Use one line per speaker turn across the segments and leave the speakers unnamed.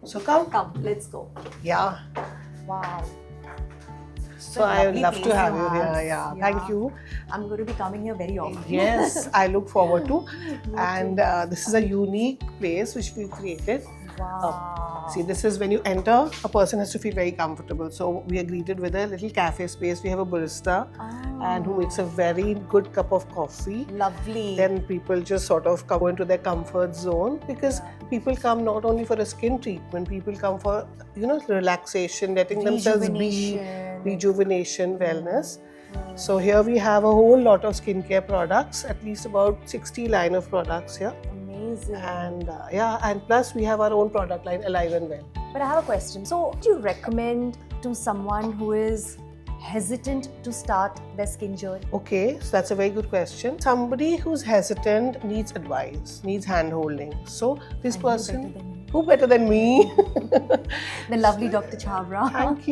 So come.
Come, let's go.
Yeah.
Wow.
So I would love to have you here. Yeah. Thank you.
I'm going to be coming here very often.
Yes, I look forward to.
Me
And
too.
this is a unique place which we created.
Wow.
See, this is when you enter, a person has to feel very comfortable. So we are greeted with a little cafe space. We have a barista and who makes a very good cup of coffee.
Lovely.
Then people just sort of go into their comfort zone because people come not only for a skin treatment, people come for, relaxation, letting themselves be, rejuvenation, wellness. So here we have a whole lot of skincare products, at least about 60 line of products here.
Amazing.
And and plus we have our own product line, Alive and Well.
But I have a question. So, what do you recommend to someone who is hesitant to start their skin journey?
Okay, so that's a very good question. Somebody who's hesitant needs advice, needs hand-holding. So this person, who better than me?
The lovely Dr. Chhabra.
Thank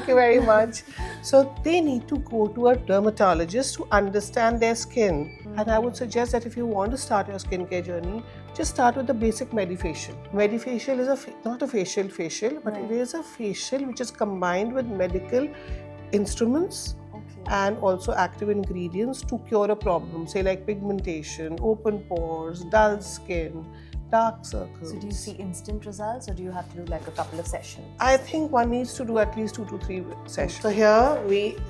you very much. So they need to go to a dermatologist to understand their skin. And I would suggest that if you want to start your skincare journey, just start with the basic Medifacial. Medifacial is not a facial, but it is a facial which is combined with medical instruments and also active ingredients to cure a problem, say like pigmentation, open pores, dull skin, dark circles.
So, do you see instant results or do you have to do like a couple of sessions?
I think one needs to do at least 2 to 3 sessions. So here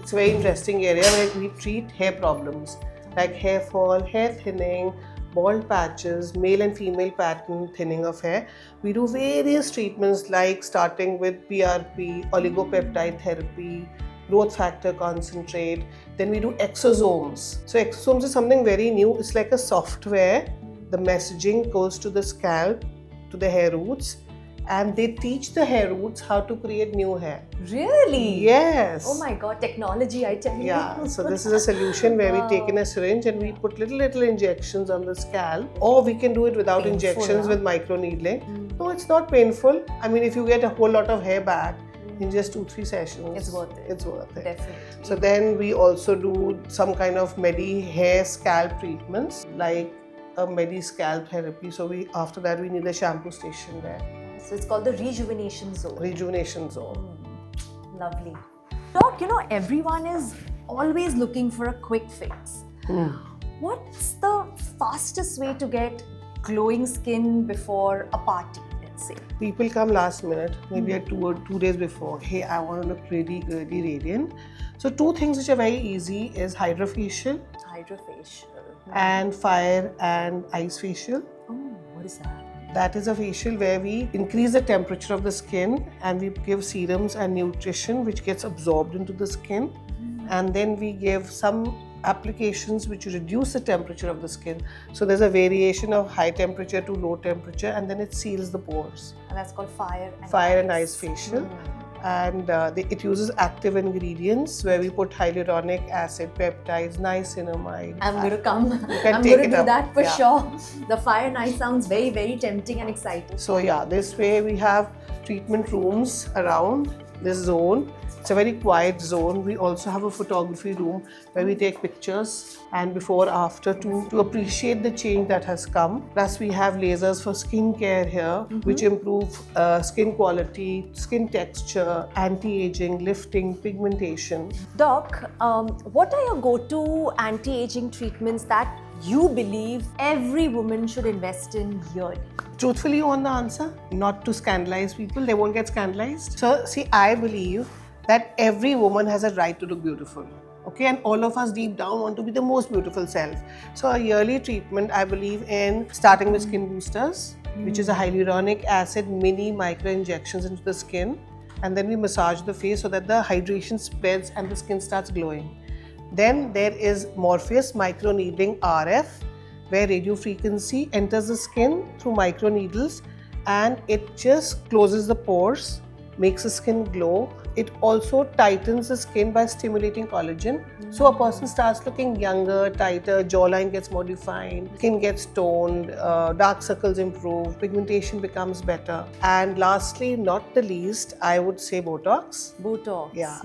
it's a very interesting area where we treat hair problems like hair fall, hair thinning, bald patches, male and female pattern thinning of hair. We do various treatments like starting with PRP, oligopeptide therapy, growth factor concentrate. Then we do exosomes. So exosomes is something very new. It's like a software. The messaging goes to the scalp, to the hair roots, and they teach the hair roots how to create new hair.
Really?
Yes.
Oh my god, technology, I tell you.
Yeah, so this is a solution where we take in a syringe and we put little injections on the scalp, or we can do it without
Painful,
injections
huh?
with microneedling. No, it's not painful. I mean, if you get a whole lot of hair back in just 2-3 sessions,
It's worth it.
It's worth it.
Definitely.
So then we also do some kind of hair scalp treatments like a scalp therapy. So after that we need a shampoo station there.
So it's called the rejuvenation zone.
Rejuvenation zone.
Lovely. Doc, everyone is always looking for a quick fix. What's the fastest way to get glowing skin before a party, let's say?
People come last minute, maybe 2 days before. Hey, I want to look really radiant. So 2 things which are very easy is hydrofacial
Hydrofacial.
and fire and ice facial.
Oh, what is that?
That is a facial where we increase the temperature of the skin and we give serums and nutrition which gets absorbed into the skin. And then we give some applications which reduce the temperature of the skin. So there's a variation of high temperature to low temperature and then it seals the pores.
And that's called fire
And ice facial. And it uses active ingredients where we put hyaluronic acid, peptides, niacinamide.
I'm going to come.
can
I'm
take
going to
it
do
up.
that for
Yeah.
sure. The fire and ice sounds very tempting and exciting.
So yeah, this way we have treatment rooms around this zone. It's a very quiet zone. We also have a photography room where we take pictures and before after to appreciate the change that has come. Plus we have lasers for skin care here which improve skin quality, skin texture, anti-aging, lifting, pigmentation.
Doc, what are your go-to anti-aging treatments that you believe every woman should invest in yearly?
Truthfully, you want the answer? Not to scandalize people, they won't get scandalized. So see, I believe that every woman has a right to look beautiful. Okay, and all of us deep down want to be the most beautiful self. So a yearly treatment, I believe in starting with skin boosters, which is a hyaluronic acid mini micro injections into the skin. And then we massage the face so that the hydration spreads and the skin starts glowing. Then there is Morpheus microneedling RF, where radio frequency enters the skin through microneedles and it just closes the pores makes the skin glow. It also tightens the skin by stimulating collagen. So a person starts looking younger, tighter, jawline gets more defined, skin gets toned, dark circles improve, pigmentation becomes better. And lastly, not the least, I would say Botox.
Botox.
Yeah.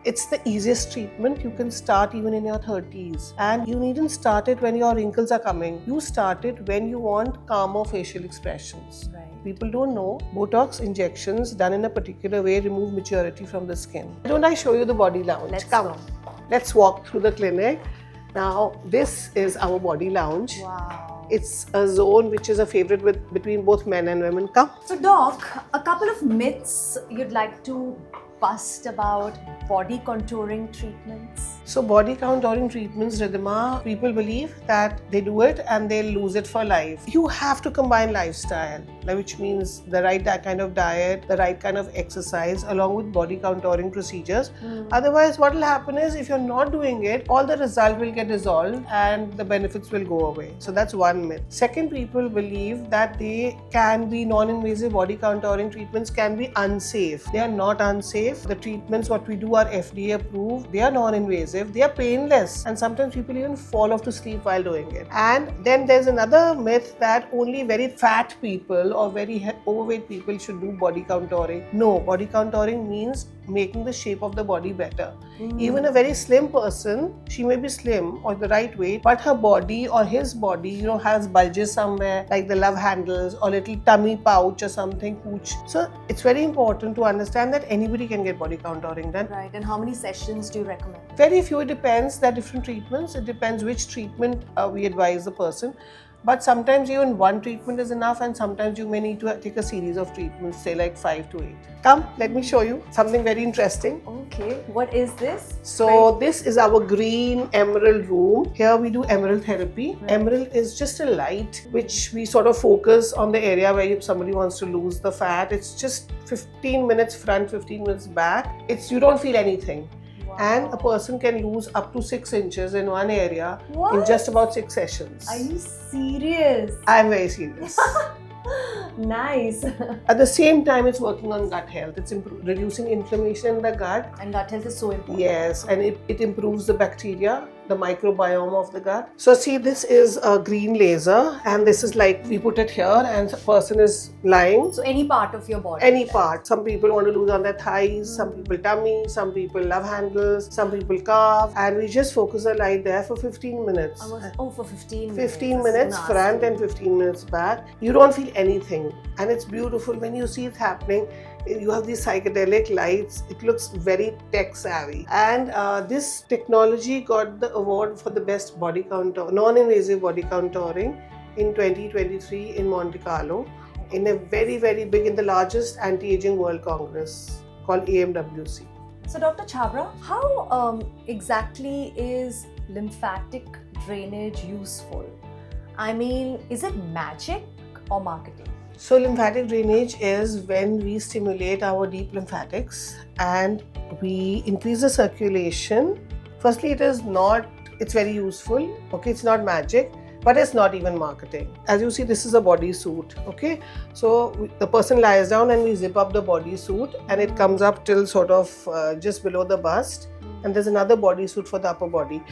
It's the easiest treatment. You can start even in your 30s. And you needn't start it when your wrinkles are coming. You start it when you want calmer facial expressions.
Right.
People don't know Botox injections done in a particular way remove maturity from the skin. Why don't I show you the body lounge?
Let's
Come.
go.
Let's walk through the clinic. Now, this is our body lounge.
Wow.
It's a zone which is a favorite between both men and women. Come.
So, Doc, a couple of myths you'd like to bust about body contouring treatments?
So body contouring treatments, Ridhima, people believe that they do it and they'll lose it for life. You have to combine lifestyle, which means the right kind of diet, the right kind of exercise along with body contouring procedures. Otherwise, what will happen is if you're not doing it, all the result will get dissolved and the benefits will go away. So that's one myth. Second, people believe that they can be non-invasive body contouring treatments can be unsafe. They are not unsafe. The treatments what we do are FDA approved. They are non-invasive. They are painless. And sometimes people even fall off to sleep while doing it. And then there's another myth that only very fat people or very overweight people should do body contouring. No, body contouring means making the shape of the body better. Even a very slim person, she may be slim or the right weight, but her body or his body, has bulges somewhere like the love handles or little tummy pouch or something, pooch. So it's very important to understand that anybody can get body contouring done.
Right. And how many sessions do you recommend?
Very few. It depends. There are different treatments. It depends which treatment we advise the person. But sometimes even one treatment is enough, and sometimes you may need to take a series of treatments, say like 5 to 8. Come, let me show you something very interesting.
Okay, what is this?
So this is our green emerald room. Here we do emerald therapy. Right. Emerald is just a light which we sort of focus on the area where if somebody wants to lose the fat. It's just 15 minutes front, 15 minutes back. You don't feel anything. Wow. And a person can lose up to 6 inches in one area in just about 6 sessions.
Are you serious?
I'm very serious.
Nice.
At the same time, it's working on gut health. It's reducing inflammation in the gut.
And gut health is so important.
Yes, and it improves the bacteria, the microbiome of the gut. So see, this is a green laser, and this is like we put it here and the person is lying.
So any part of your body?
Any part. Some people want to lose on their thighs, some people tummy, some people love handles, some people calf, and we just focus the light there for 15 minutes.
For 15 minutes.
15 minutes front and 15 minutes back. You don't feel anything, and it's beautiful when you see it happening. You have these psychedelic lights. It looks very tech savvy, and this technology got the award for the best body contour, non-invasive body contouring in 2023 in Monte Carlo, in a very, very big, in the largest anti-aging world congress called AMWC.
So Dr. Chhabra, how exactly is lymphatic drainage useful? I mean, is it magic or marketing?
So lymphatic drainage is when we stimulate our deep lymphatics and we increase the circulation. Firstly, it's very useful. Okay, it's not magic, but it's not even marketing. As you see, this is a bodysuit. Okay, so the person lies down and we zip up the bodysuit and it comes up till sort of just below the bust. And there's another bodysuit for the upper body.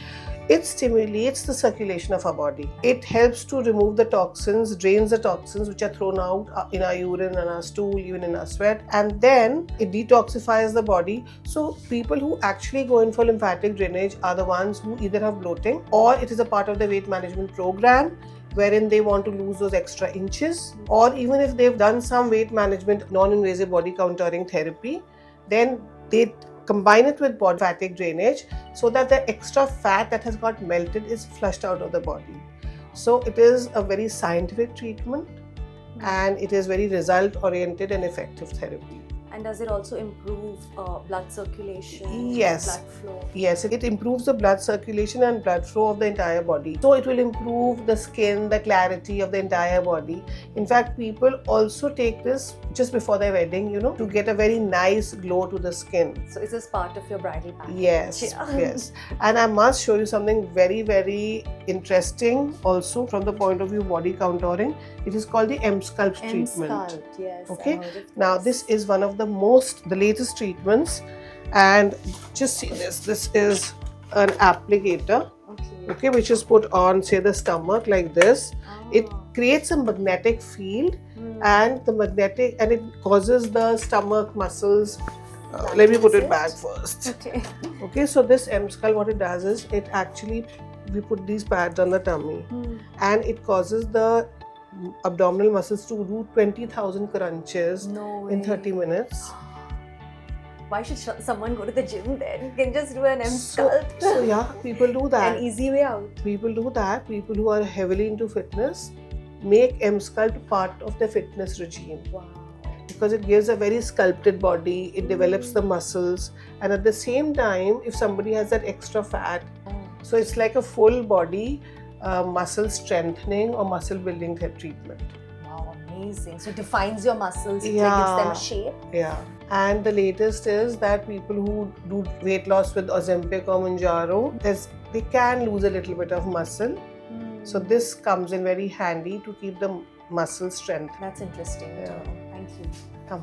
It stimulates the circulation of our body. It helps to remove the toxins, drains the toxins which are thrown out in our urine and our stool, even in our sweat. And then it detoxifies the body. So people who actually go in for lymphatic drainage are the ones who either have bloating or it is a part of the weight management program wherein they want to lose those extra inches, or even if they've done some weight management non-invasive body contouring therapy, then they combine it with lymphatic drainage so that the extra fat that has got melted is flushed out of the body. So it is a very scientific treatment and it is very result oriented and effective therapy.
And does it also improve blood circulation?
Yes.
Blood flow?
Yes, it improves the blood circulation and blood flow of the entire body. So it will improve the skin, the clarity of the entire body. In fact, people also take this just before their wedding, to get a very nice glow to the skin.
So is this part of your bridal package?
Yes, yes. And I must show you something very, very interesting also from the point of view body contouring. It is called the M-Sculpt treatment.
M-Sculpt, yes.
Okay. Now this is one of the latest treatments. And just see this. This is an applicator, okay, which is put on, say, the stomach like this. It creates a magnetic field, and it causes the stomach muscles. Let me put it back first. Okay, so this M-Skull, what it does is it actually, we put these pads on the tummy, and it causes the abdominal muscles to do 20,000 crunches in 30 minutes.
Why should someone go to the gym then? You can just do an M-Skull.
So yeah, people do that.
An easy way out.
People do that. People who are heavily into fitness make M-Skull part of their fitness regime.
Wow.
Because it gives a very sculpted body, it develops the muscles, and at the same time, if somebody has that extra fat, so it's like a full body muscle strengthening or muscle building treatment.
Wow, amazing. So it defines your muscles, it
Yeah.
gives them shape.
Yeah. And the latest is that people who do weight loss with Ozempic or Mounjaro, they can lose a little bit of muscle. So this comes in very handy to keep the muscle strength.
That's interesting.
Yeah.
Thank you.
Come.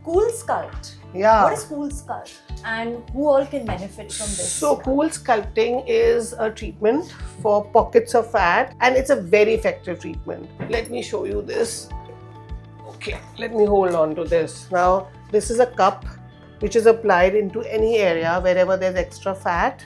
Cool Sculpt.
Yeah.
What is Cool Sculpt? And who all can benefit from this?
So Cool Sculpting is a treatment for pockets of fat, and it's a very effective treatment. Let me show you this. Okay, let me hold on to this. Now, this is a cup which is applied into any area wherever there's extra fat,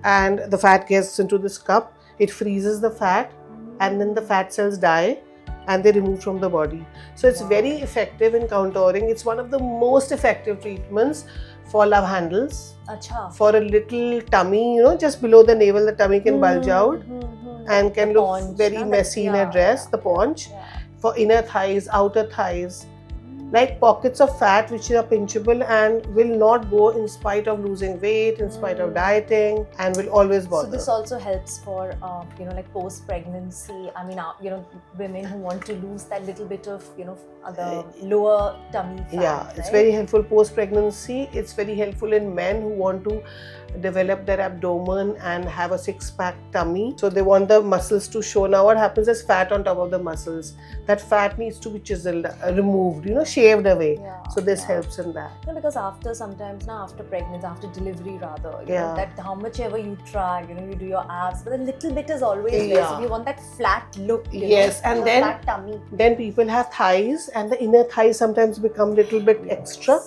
and the fat gets into this cup. It freezes the fat, and then the fat cells die and they're removed from the body. So it's very effective in contouring. It's one of the most effective treatments for love handles,
Acha.
for a little tummy, just below the navel, the tummy can bulge out and can look
paunch,
very
na?
messy in a
Yeah,
dress, the paunch. For inner thighs, outer thighs, like pockets of fat which are pinchable and will not go in spite of losing weight, in spite of dieting, and will always bother.
So this also helps for like post-pregnancy. I mean, women who want to lose that little bit of the lower tummy fat.
Yeah, it's
right?
very helpful post-pregnancy. It's very helpful in men who want to develop their abdomen and have a six-pack tummy. So they want the muscles to show. Now what happens is fat on top of the muscles. That fat needs to be chiseled, removed, shaved away. So this helps in that.
Because after pregnancy, after delivery rather, that how much ever you try, you do your abs, but a little bit is always there. So you want that flat look.
Yes, and then
flat tummy.
Then people have thighs, and the inner thighs sometimes become a little bit extra.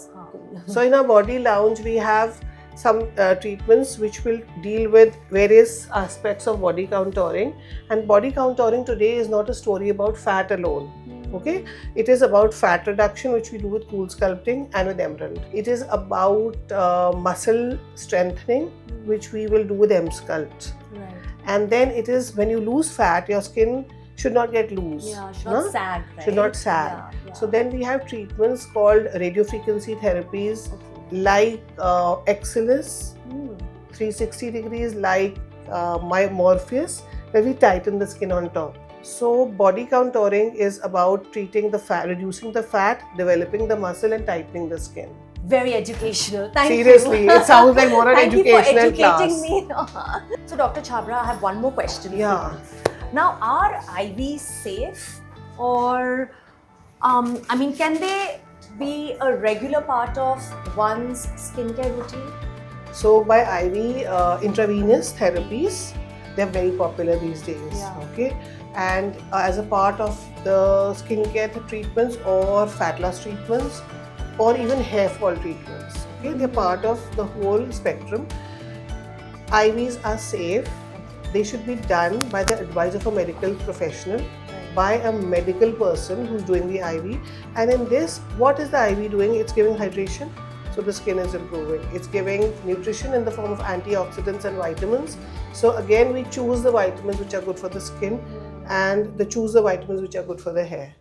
So in our Body Lounge, we have some treatments which will deal with various aspects of body contouring. And body contouring today is not a story about fat alone. Okay, it is about fat reduction, which we do with Cool Sculpting and with Emerald. It is about muscle strengthening, which we will do with M-Sculpt.
Right.
And then it is when you lose fat, your skin should not get loose.
Yeah, should not sag, right?
Should not sag.
Yeah.
So then we have treatments called radiofrequency therapies, like Excelus, 360 degrees, like my Morpheus, where we tighten the skin on top. So body contouring is about treating the fat, reducing the fat, developing the muscle, and tightening the skin.
Very educational. Thank you.
Seriously, it sounds like more an educational class.
Thank you for educating me. So Dr. Chhabra, I have one more question.
Yeah.
For you. Now, are IVs safe, or can they be a regular part of one's skincare routine?
So by IV intravenous therapies, they're very popular these days. Okay, and as a part of the skincare treatments or fat loss treatments or even hair fall treatments, okay, they're part of the whole spectrum. IVs are safe. They should be done by the advice of a medical professional, by a medical person who's doing the IV. And in this, what is the IV doing? It's giving hydration, so the skin is improving. It's giving nutrition in the form of antioxidants and vitamins. So again, we choose the vitamins which are good for the skin and choose the vitamins which are good for the hair.